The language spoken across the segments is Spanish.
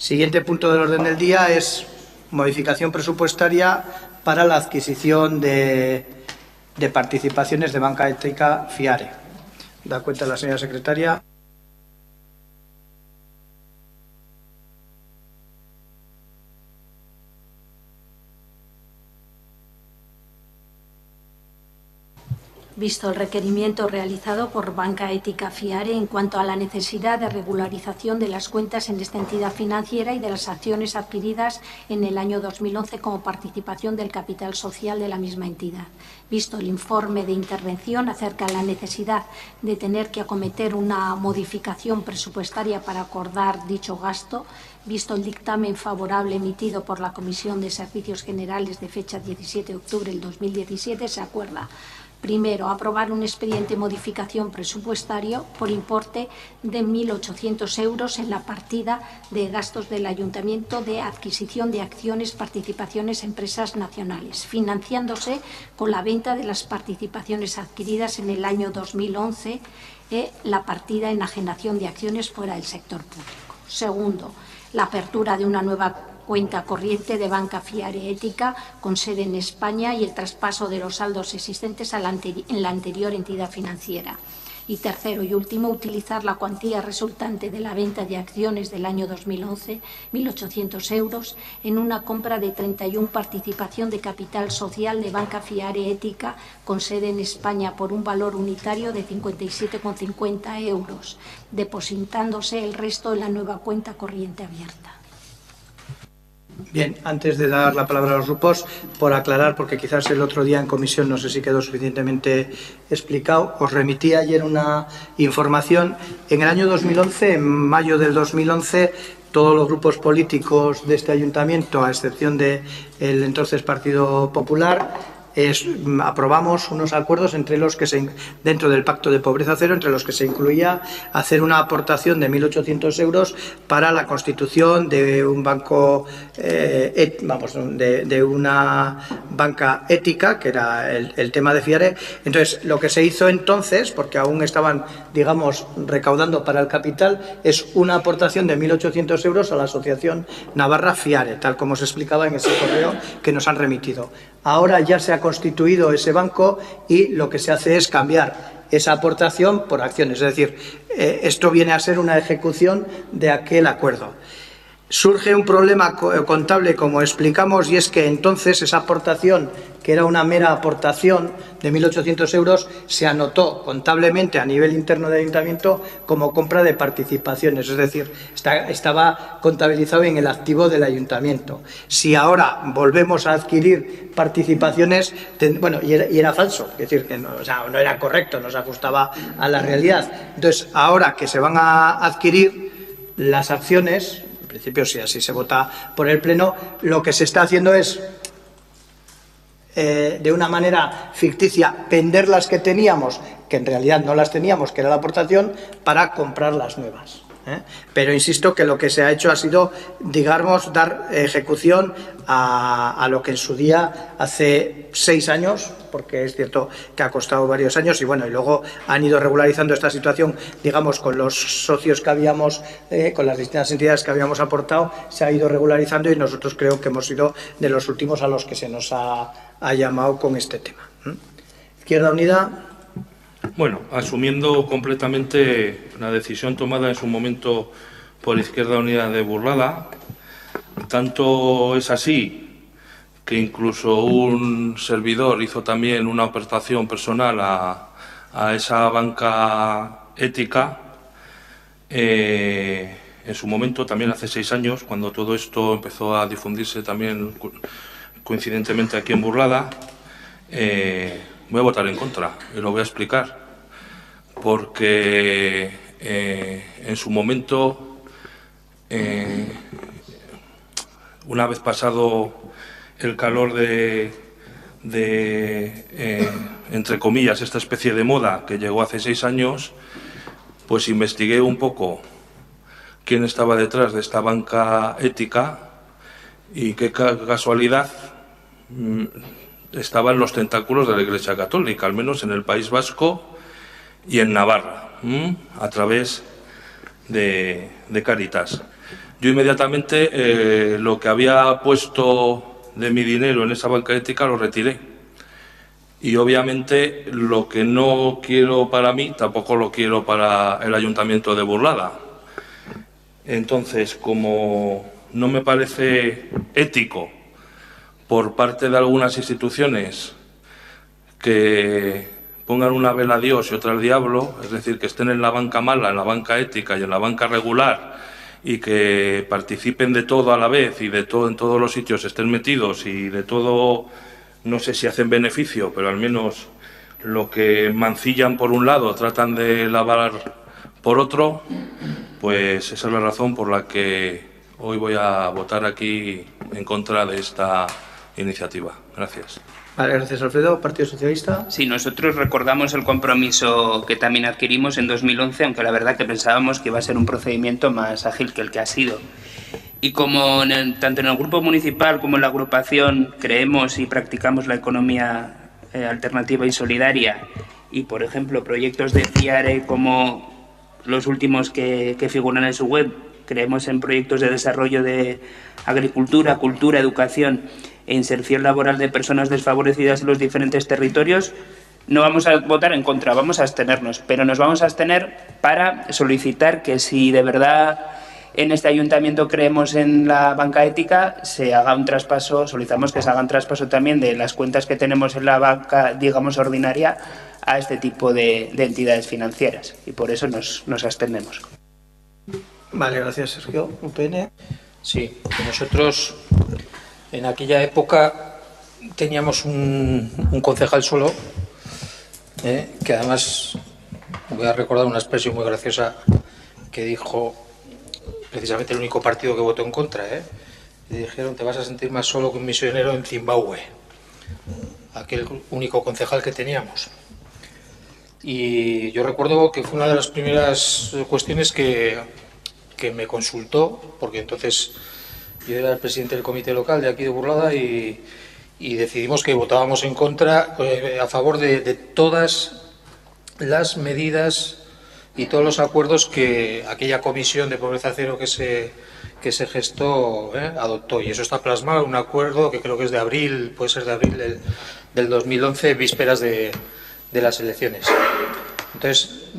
Siguiente punto del orden del día es modificación presupuestaria para la adquisición de participaciones de Banca Ética Fiare. Da cuenta la señora secretaria. Visto el requerimiento realizado por Banca Ética Fiare en cuanto a la necesidad de regularización de las cuentas en esta entidad financiera y de las acciones adquiridas en el año 2011 como participación del capital social de la misma entidad. Visto el informe de intervención acerca de la necesidad de tener que acometer una modificación presupuestaria para acordar dicho gasto, visto el dictamen favorable emitido por la Comisión de Servicios Generales de fecha 17 de octubre del 2017, se acuerda: primero, aprobar un expediente de modificación presupuestario por importe de 1.800 euros en la partida de gastos del Ayuntamiento de adquisición de acciones, participaciones, empresas nacionales, financiándose con la venta de las participaciones adquiridas en el año 2011 la partida enajenación de acciones fuera del sector público. Segundo, la apertura de una nueva cuenta corriente de Banca Fiare Ética con sede en España y el traspaso de los saldos existentes en la anterior entidad financiera. Y tercero y último, utilizar la cuantía resultante de la venta de acciones del año 2011, 1.800 euros, en una compra de 31 participación de capital social de Banca Fiare Ética con sede en España por un valor unitario de 57,50 euros, depositándose el resto en la nueva cuenta corriente abierta. Bien, antes de dar la palabra a los grupos, por aclarar, porque quizás el otro día en comisión no sé si quedó suficientemente explicado, os remití ayer una información. En el año 2011, en mayo del 2011, todos los grupos políticos de este ayuntamiento, a excepción del entonces Partido Popular, aprobamos unos acuerdos entre los que dentro del Pacto de Pobreza Cero, entre los que se incluía hacer una aportación de 1.800 euros para la constitución de un banco, de una banca ética, que era el tema de Fiare. Entonces, lo que se hizo entonces, porque aún estaban, digamos, recaudando para el capital, es una aportación de 1.800 euros a la Asociación Navarra Fiare, tal como se explicaba en ese correo que nos han remitido. Ahora ya se ha constituido ese banco y lo que se hace es cambiar esa aportación por acciones. Es decir, esto viene a ser una ejecución de aquel acuerdo. Surge un problema contable, como explicamos, y es que entonces esa aportación, que era una mera aportación de 1.800 euros, se anotó contablemente a nivel interno del ayuntamiento como compra de participaciones, es decir, estaba contabilizado en el activo del ayuntamiento. Si ahora volvemos a adquirir participaciones, bueno, y era falso, es decir, que no era correcto, no se ajustaba a la realidad. Entonces, ahora que se van a adquirir las acciones, en principio, si así se vota por el Pleno, lo que se está haciendo es, de una manera ficticia, vender las que teníamos, que en realidad no las teníamos, que era la aportación, para comprar las nuevas. Pero insisto que lo que se ha hecho ha sido, digamos, dar ejecución a lo que en su día, hace 6 años, porque es cierto que ha costado varios años, y bueno, y luego han ido regularizando esta situación, digamos, con los socios que habíamos, con las distintas entidades que habíamos aportado, se ha ido regularizando, y nosotros creo que hemos sido de los últimos a los que se nos ha llamado con este tema. Izquierda Unida. Bueno, asumiendo completamente la decisión tomada en su momento por Izquierda Unida de Burlada, tanto es así que incluso un servidor hizo también una aportación personal a esa banca ética, en su momento, también hace 6 años, cuando todo esto empezó a difundirse también coincidentemente aquí en Burlada. Voy a votar en contra, y lo voy a explicar, porque en su momento, una vez pasado el calor de entre comillas, esta especie de moda que llegó hace 6 años, pues investigué un poco quién estaba detrás de esta banca ética, y qué casualidad, estaban los tentáculos de la Iglesia Católica, al menos en el País Vasco y en Navarra, a través de Cáritas. Yo inmediatamente lo que había puesto de mi dinero en esa banca ética lo retiré. Y obviamente lo que no quiero para mí, tampoco lo quiero para el Ayuntamiento de Burlada. Entonces, como no me parece ético por parte de algunas instituciones que pongan una vela a Dios y otra al diablo, es decir, que estén en la banca mala, en la banca ética y en la banca regular, y que participen de todo a la vez y de todo en todos los sitios estén metidos y de todo, no sé si hacen beneficio, pero al menos lo que mancillan por un lado tratan de lavar por otro, pues esa es la razón por la que hoy voy a votar aquí en contra de esta iniciativa. Gracias. Vale, gracias, Alfredo. Partido Socialista. Sí, nosotros recordamos el compromiso que también adquirimos en 2011, aunque la verdad que pensábamos que iba a ser un procedimiento más ágil que el que ha sido. Y como tanto en el grupo municipal como en la agrupación creemos y practicamos la economía alternativa y solidaria, y por ejemplo proyectos de FIARE como los últimos que figuran en su web, creemos en proyectos de desarrollo de agricultura, cultura, educación e inserción laboral de personas desfavorecidas en los diferentes territorios, no vamos a votar en contra, vamos a abstenernos, pero nos vamos a abstener para solicitar que si de verdad en este ayuntamiento creemos en la banca ética, se haga un traspaso, solicitamos que se haga un traspaso también de las cuentas que tenemos en la banca, digamos, ordinaria, a este tipo de entidades financieras, y por eso nos abstenemos. Vale, gracias, Sergio. UPN. Sí, nosotros en aquella época teníamos un concejal solo, que además voy a recordar una expresión muy graciosa que dijo precisamente el único partido que votó en contra. Le dijeron: te vas a sentir más solo que un misionero en Zimbabue, aquel único concejal que teníamos. Y yo recuerdo que fue una de las primeras cuestiones que me consultó, porque entonces yo era el presidente del comité local de aquí de Burlada y decidimos que votábamos en contra, a favor de todas las medidas y todos los acuerdos que aquella comisión de pobreza cero que se gestó adoptó. Y eso está plasmado en un acuerdo que creo que es de abril, puede ser de abril del 2011, vísperas de las elecciones. Entonces,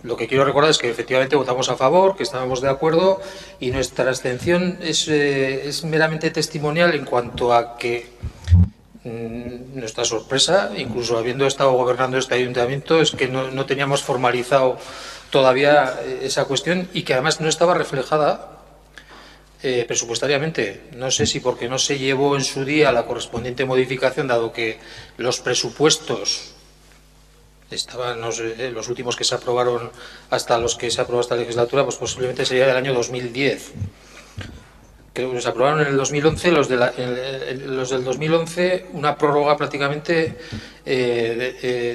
lo que quiero recordar es que efectivamente votamos a favor, que estábamos de acuerdo, y nuestra abstención es meramente testimonial en cuanto a que nuestra sorpresa, incluso habiendo estado gobernando este ayuntamiento, es que no teníamos formalizado todavía esa cuestión y que además no estaba reflejada presupuestariamente. No sé si porque no se llevó en su día la correspondiente modificación, dado que los presupuestos estaban, no sé, los últimos que se aprobaron hasta los que se aprobó esta legislatura, pues posiblemente sería del año 2010. Creo que se aprobaron en el 2011, los del 2011, una prórroga prácticamente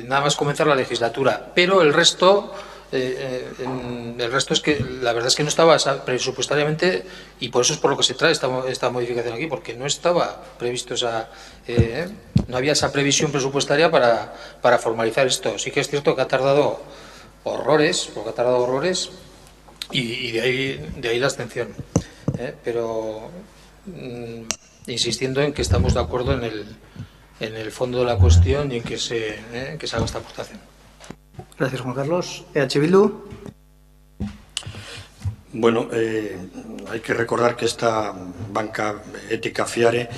nada más comenzar la legislatura. Pero el resto es que la verdad es que no estaba presupuestariamente, y por eso es por lo que se trae esta modificación aquí, porque no estaba previsto no había esa previsión presupuestaria para formalizar esto. Sí que es cierto que ha tardado horrores, y de ahí la abstención. Pero insistiendo en que estamos de acuerdo en el fondo de la cuestión y en que se haga esta aportación. Gracias, Juan Carlos. EH Bildu. Bueno, hay que recordar que esta banca ética FIARE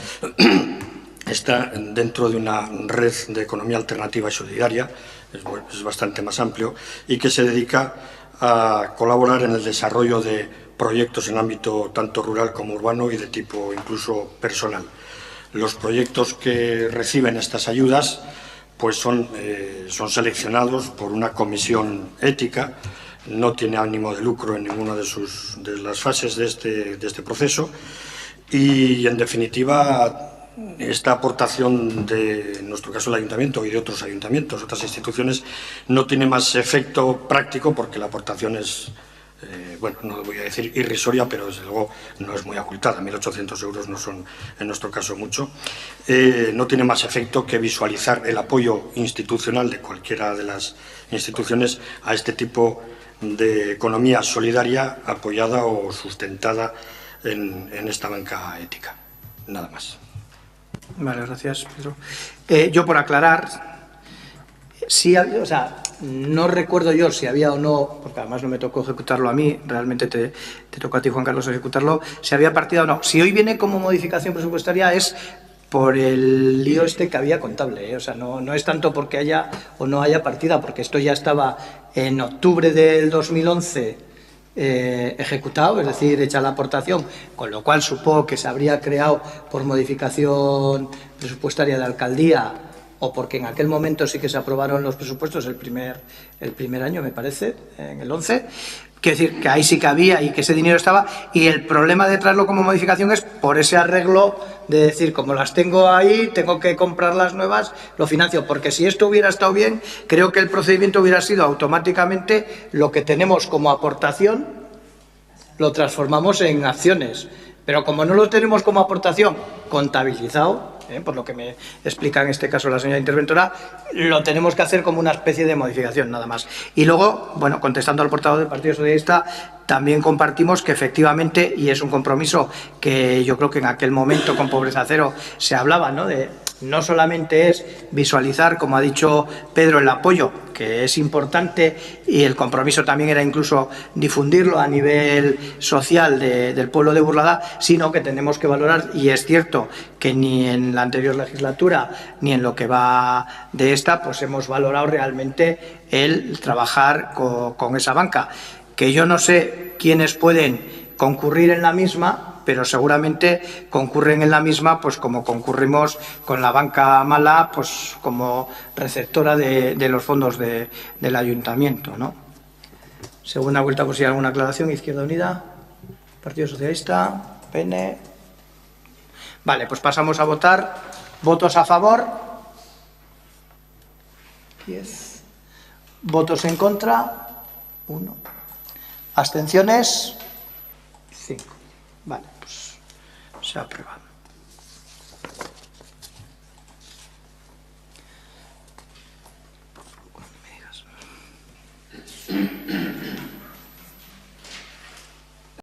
está dentro de una red de economía alternativa y solidaria, es bastante más amplio, y que se dedica a colaborar en el desarrollo de proyectos en ámbito tanto rural como urbano y de tipo incluso personal. Los proyectos que reciben estas ayudas pues son seleccionados por una comisión ética, no tiene ánimo de lucro en ninguna de las fases de este proceso, y en definitiva esta aportación de, en nuestro caso, el ayuntamiento y de otros ayuntamientos, otras instituciones, no tiene más efecto práctico porque la aportación es, bueno, no voy a decir irrisoria, pero desde luego no es muy abultada. 1.800 euros no son, en nuestro caso, mucho. No tiene más efecto que visualizar el apoyo institucional de cualquiera de las instituciones a este tipo de economía solidaria apoyada o sustentada en esta banca ética. Nada más. Vale, gracias, Pedro. Yo, por aclarar, sí, o sea, no recuerdo yo si había o no, porque además no me tocó ejecutarlo a mí, realmente te tocó a ti, Juan Carlos, ejecutarlo, si había partido o no. Si hoy viene como modificación presupuestaria es por el lío este que había contable, ¿eh? O sea, no es tanto porque haya o no haya partida, porque esto ya estaba en octubre del 2011 ejecutado, es decir, hecha la aportación, con lo cual supongo que se habría creado por modificación presupuestaria de alcaldía o porque en aquel momento sí que se aprobaron los presupuestos el primer año, me parece, en el 11. Quiero decir que ahí sí que había y que ese dinero estaba, y el problema de traerlo como modificación es por ese arreglo de decir, como las tengo ahí, tengo que comprar las nuevas, lo financio, porque si esto hubiera estado bien, creo que el procedimiento hubiera sido automáticamente lo que tenemos como aportación, lo transformamos en acciones, pero como no lo tenemos como aportación contabilizado, por lo que me explica en este caso la señora interventora, lo tenemos que hacer como una especie de modificación, nada más. Y luego, bueno, contestando al portavoz del Partido Socialista, también compartimos que efectivamente, y es un compromiso que yo creo que en aquel momento con Pobreza Cero se hablaba, ¿no? De no solamente es visualizar, como ha dicho Pedro, el apoyo, que es importante, y el compromiso también era incluso difundirlo a nivel social del pueblo de Burlada, sino que tenemos que valorar, y es cierto que ni en la anterior legislatura ni en lo que va de esta, pues hemos valorado realmente el trabajar con esa banca, que yo no sé quiénes pueden concurrir en la misma, pero seguramente concurren en la misma, pues como concurrimos con la banca mala, pues como receptora de los fondos del ayuntamiento, ¿no? Segunda vuelta, por si hay alguna aclaración. Izquierda Unida, Partido Socialista, PN. Vale, pues pasamos a votar. ¿Votos a favor? 10. ¿Votos en contra? 1. ¿Abstenciones? 5. Vale, pues se aprueba. Cuando me digas.